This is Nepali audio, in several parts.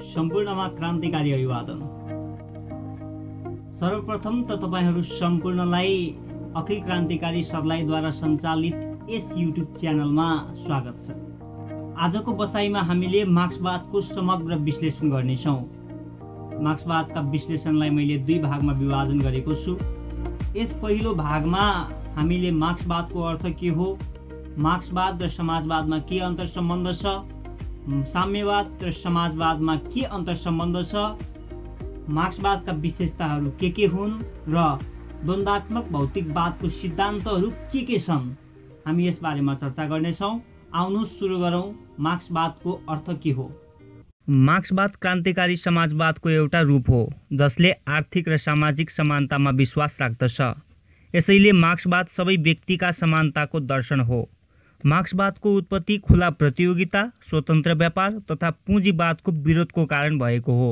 सम्पूर्णमा क्रान्तिकारी अभिवादन। सर्वप्रथम त तपाईहरू सम्पूर्णलाई अखिल क्रान्तिकारी सर्लाहीद्वारा सञ्चालित यस युट्युब च्यानलमा स्वागत छ। आजको बसाइमा हामीले मार्क्सवादको समग्र विश्लेषण गर्नेछौँ। मार्क्सवादका विश्लेषणलाई मैले दुई भागमा विभाजन गरेको छु। यस पहिलो भागमा हामीले मार्क्सवादको अर्थ के हो, मार्क्सवाद र समाजवादमा के अन्तर सम्बन्ध छ, साम्यवाद र समाजवादमा के अन्तर सम्बन्ध छ, मार्क्सवादका विशेषताहरू के हुन् र द्वन्द्वात्मक भौतिकवादको सिद्धान्तहरू के छन्, हामी यस बारेमा चर्चा गर्नेछौँ। आउनुहोस् सुरु गरौँ। मार्क्सवादको अर्थ के हो? मार्क्सवाद क्रान्तिकारी समाजवादको एउटा रूप हो जसले आर्थिक र सामाजिक समानतामा विश्वास राख्दछ। यसैले मार्क्सवाद सबै व्यक्तिका समानताको दर्शन हो। मार्क्सवादको उत्पत्ति खुला प्रतियोगिता, स्वतन्त्र व्यापार तथा पुँजीवादको विरोधको कारण भएको हो।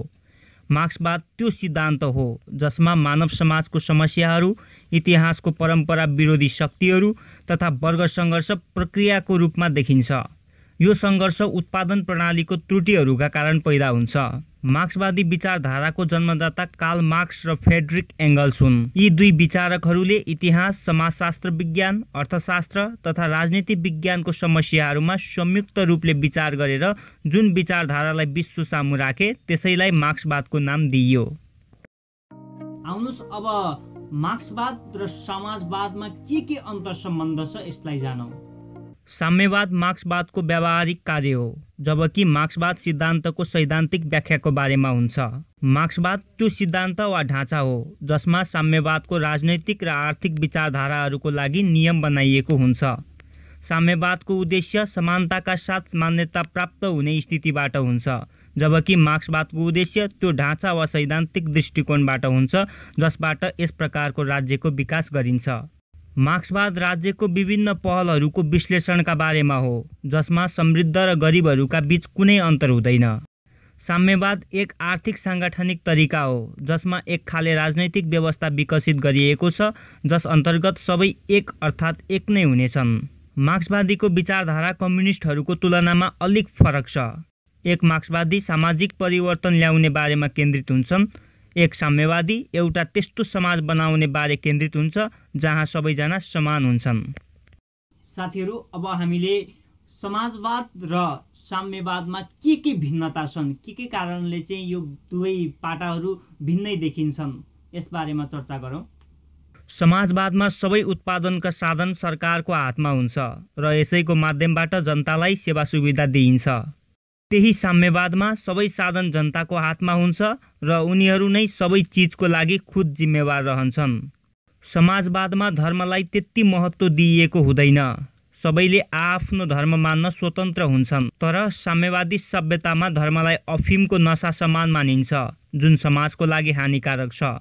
मार्क्सवाद त्यो सिद्धान्त हो जसमा मानव समाजको समस्याहरू, इतिहासको परम्परा विरोधी शक्तिहरू तथा वर्ग सङ्घर्ष प्रक्रियाको रूपमा देखिन्छ। यो सङ्घर्ष उत्पादन प्रणालीको त्रुटिहरूका कारण पैदा हुन्छ। मार्क्सवादी विचारधाराको जन्मदाता कार्ल मार्क्स र फ्रेडरिक एङ्गल्स हुन्। यी दुई विचारकहरूले इतिहास, समाजशास्त्र विज्ञान, अर्थशास्त्र तथा राजनीति विज्ञानको समस्याहरूमा संयुक्त रूपले विचार गरेर जुन विचारधारालाई विश्व सामु राखे त्यसैलाई मार्क्सवादको नाम दिइयो। आउनुहोस् अब मार्क्सवाद र समाजवादमा के अन्तर सम्बन्ध छ यसलाई जानौँ। साम्यवाद मार्क्सवादको व्यावहारिक कार्य हो, जबकि मार्क्सवाद सिद्धान्तको सैद्धान्तिक व्याख्याको बारेमा हुन्छ। मार्क्सवाद त्यो सिद्धान्त वा ढाँचा हो जसमा साम्यवादको राजनैतिक र आर्थिक विचारधाराहरूको लागि नियम बनाइएको हुन्छ। साम्यवादको उद्देश्य समानताका साथ मान्यता प्राप्त हुने स्थितिबाट हुन्छ, जबकि मार्क्सवादको उद्देश्य त्यो ढाँचा वा सैद्धान्तिक दृष्टिकोणबाट हुन्छ जसबाट यस प्रकारको राज्यको विकास गरिन्छ। मार्क्सवाद राज्यको विभिन्न पहलहरूको विश्लेषणका बारेमा हो जसमा समृद्ध र गरिबहरूका बीच कुनै अन्तर हुँदैन। साम्यवाद एक आर्थिक साङ्गठनिक तरिका हो जसमा एक खाले राजनैतिक व्यवस्था विकसित गरिएको छ जस अन्तर्गत सबै एक अर्थात् एक नै हुनेछन्। मार्क्सवादीको विचारधारा कम्युनिस्टहरूको तुलनामा अलिक फरक छ। एक मार्क्सवादी सामाजिक परिवर्तन ल्याउने बारेमा केन्द्रित हुन्छन्, एक साम्यवादी एउटा त्यस्तो समाज बनाउने बारे केन्द्रित हुन्छ जहाँ सबैजना समान हुन्छन्। साथीहरू, अब हामीले समाजवाद र साम्यवादमा के भिन्नता छन्, के कारणले चाहिँ यो दुवै पाटाहरू भिन्नै देखिन्छन् यस बारेमा चर्चा गरौँ। समाजवादमा सबै उत्पादनका साधन सरकारको हातमा हुन्छ र यसैको माध्यमबाट जनतालाई सेवा सुविधा दिइन्छ। त्यही साम्यवादमा सबै साधन जनताको हातमा हुन्छ र उनीहरू नै सबै चिजको लागि खुद जिम्मेवार रहन्छन्। समाजवादमा धर्मलाई त्यति महत्त्व दिइएको हुँदैन, सबैले आफ्नो धर्म मान्न स्वतन्त्र हुन्छन्। तर साम्यवादी सभ्यतामा धर्मलाई अफिमको नशा समान मानिन्छ जुन समाजको लागि हानिकारक छ।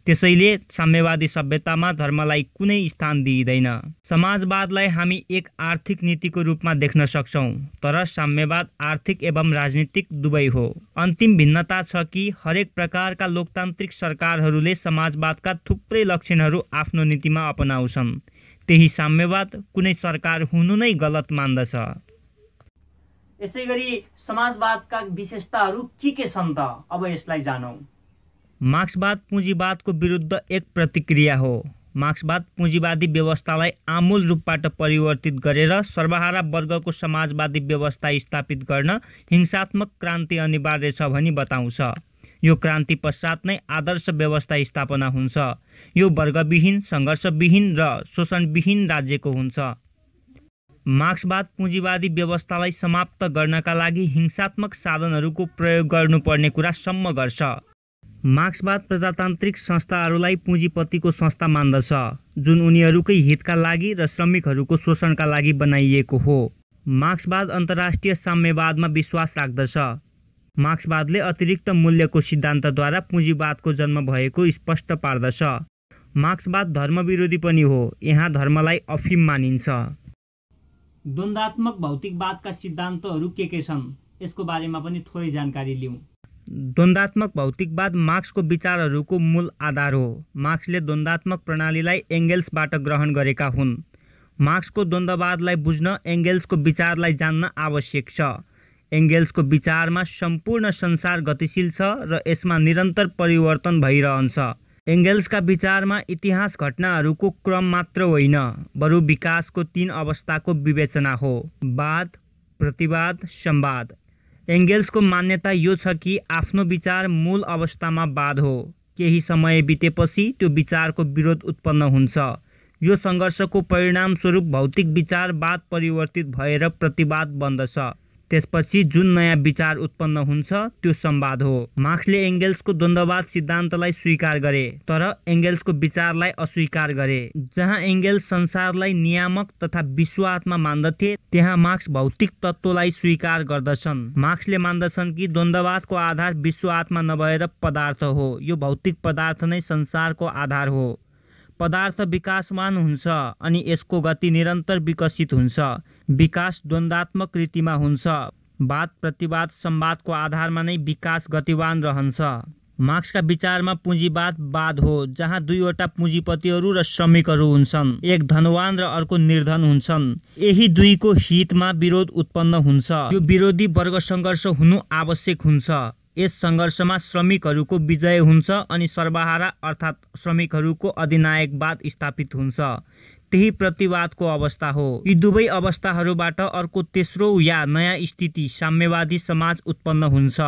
त्यसैले साम्यवादी सभ्यतामा धर्मलाई कुनै स्थान दिइँदैन। समाजवादलाई हामी एक आर्थिक नीतिको रूपमा देख्न सक्छौँ, तर साम्यवाद आर्थिक एवं राजनीतिक दुवै हो। अन्तिम भिन्नता छ कि हरेक प्रकारका लोकतान्त्रिक सरकारहरूले समाजवादका थुप्रै लक्षणहरू आफ्नो नीतिमा अपनाउँछन्। त्यही साम्यवाद कुनै सरकार हुनु नै गलत मान्दछ। यसैगरी समाजवादका विशेषताहरू के छन् त? अब यसलाई जानौँ। मार्क्सवाद पुँजीवादको विरुद्ध एक प्रतिक्रिया हो। मार्क्सवाद पुँजीवादी व्यवस्थालाई आमूल रूपबाट परिवर्तित गरेर सर्वहारा वर्गको समाजवादी व्यवस्था स्थापित गर्न हिंसात्मक क्रान्ति अनिवार्य छ भनी बताउँछ। यो क्रान्ति पश्चात नै आदर्श व्यवस्था स्थापना हुन्छ। यो वर्गविहीन, सङ्घर्षविहीन र शोषणविहीन राज्यको हुन्छ। मार्क्सवाद पुँजीवादी व्यवस्थालाई समाप्त गर्नका लागि हिंसात्मक साधनहरूको प्रयोग गर्नुपर्ने कुरा सम्म गर्छ। मार्क्सवाद प्रजातान्त्रिक संस्थाहरूलाई पुँजीपतिको संस्था मान्दछ जुन उनीहरूकै हितका लागि र श्रमिकहरूको शोषणका लागि बनाइएको हो। मार्क्सवाद अन्तर्राष्ट्रिय साम्यवादमा विश्वास राख्दछ। मार्क्सवादले अतिरिक्त मूल्यको सिद्धान्तद्वारा पुँजीवादको जन्म भएको स्पष्ट पार्दछ। मार्क्सवाद धर्मविरोधी पनि हो, यहाँ धर्मलाई अफिम मानिन्छ। द्वन्द्वात्मक भौतिकवादका सिद्धान्तहरू के छन् यसको बारेमा पनि थोरै जानकारी लिउँ। द्वन्द्वात्मक भौतिकवाद मार्क्सको विचारहरूको मूल आधार हो। मार्क्सले द्वन्द्वात्मक प्रणालीलाई एङ्गेल्सबाट ग्रहण गरेका हुन्। मार्क्सको द्वन्द्ववादलाई बुझ्न एङ्गेल्सको विचारलाई जान्न आवश्यक छ। एङ्गेल्सको विचारमा सम्पूर्ण संसार गतिशील छ र यसमा निरन्तर परिवर्तन भइरहन्छ। एङ्गेल्सका विचारमा इतिहास घटनाहरूको क्रम मात्र होइन, बरु विकासको 3 अवस्थाको विवेचना हो: वाद, प्रतिवाद, संवाद। एङ्गेल्सको मान्यता यो छ कि आफ्नो विचार मूल अवस्थामा वाद हो। केही समय बितेपछि त्यो विचारको विरोध उत्पन्न हुन्छ। यो सङ्घर्षको परिणामस्वरूप भौतिक विचार वाद परिवर्तित भएर प्रतिवाद बन्दछ। त्यसपछि जुन नयाँ विचार उत्पन्न हुन्छ त्यो संवाद हो। मार्क्सले एङ्गेल्सको द्वन्द्ववाद सिद्धान्तलाई स्वीकार गरे, तर एङ्गेल्सको विचारलाई अस्वीकार गरे। जहाँ एङ्गेल्स संसारलाई नियामक तथा विश्व-आत्मा मान्दथे, त्यहाँ मार्क्स भौतिक तत्त्वलाई स्वीकार गर्दछन्। मार्क्सले मान्दछन् कि द्वन्द्ववादको आधार विश्व-आत्मा नभएर पदार्थ हो। यो भौतिक पदार्थ नै संसारको आधार हो। पदार्थ विकासमान हुन्छ अनि यसको गति निरन्तर विकसित हुन्छ। विकास द्वन्द्वात्मक रीतिमा हुन्छ। वाद, प्रतिवाद, संवादको आधारमा नै विकास गतिवान रहन्छ। मार्क्सका विचारमा पुँजीवाद वाद हो, जहाँ दुईवटा पुँजीपतिहरू र श्रमिकहरू हुन्छन्। एक धनवान र अर्को निर्धन हुन्छन्। यही दुईको हितमा विरोध उत्पन्न हुन्छ। यो विरोधी वर्ग सङ्घर्ष हुनु आवश्यक हुन्छ। यस सङ्घर्षमा श्रमिकहरूको विजय हुन्छ अनि सर्वहारा अर्थात् श्रमिकहरूको अधिनायकवाद स्थापित हुन्छ। त्यही प्रतिवादको अवस्था हो। यी दुवै अवस्थाहरूबाट अर्को तेस्रो या नयाँ स्थिति साम्यवादी समाज उत्पन्न हुन्छ।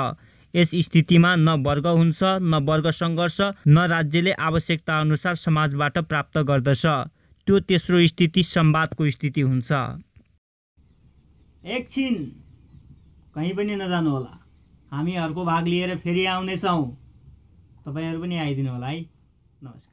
यस स्थितिमा न वर्ग हुन्छ, न वर्ग सङ्घर्ष, न राज्यले आवश्यकता अनुसार समाजबाट प्राप्त गर्दछ। त्यो तेस्रो स्थिति संवादको स्थिति हुन्छ। एकछिन कहीँ पनि नजानु होला, हामी अर्को भाग लिएर फेरि आउनेछौँ। तपाईहरु पनि आइदिनु होला है। नमस्कार।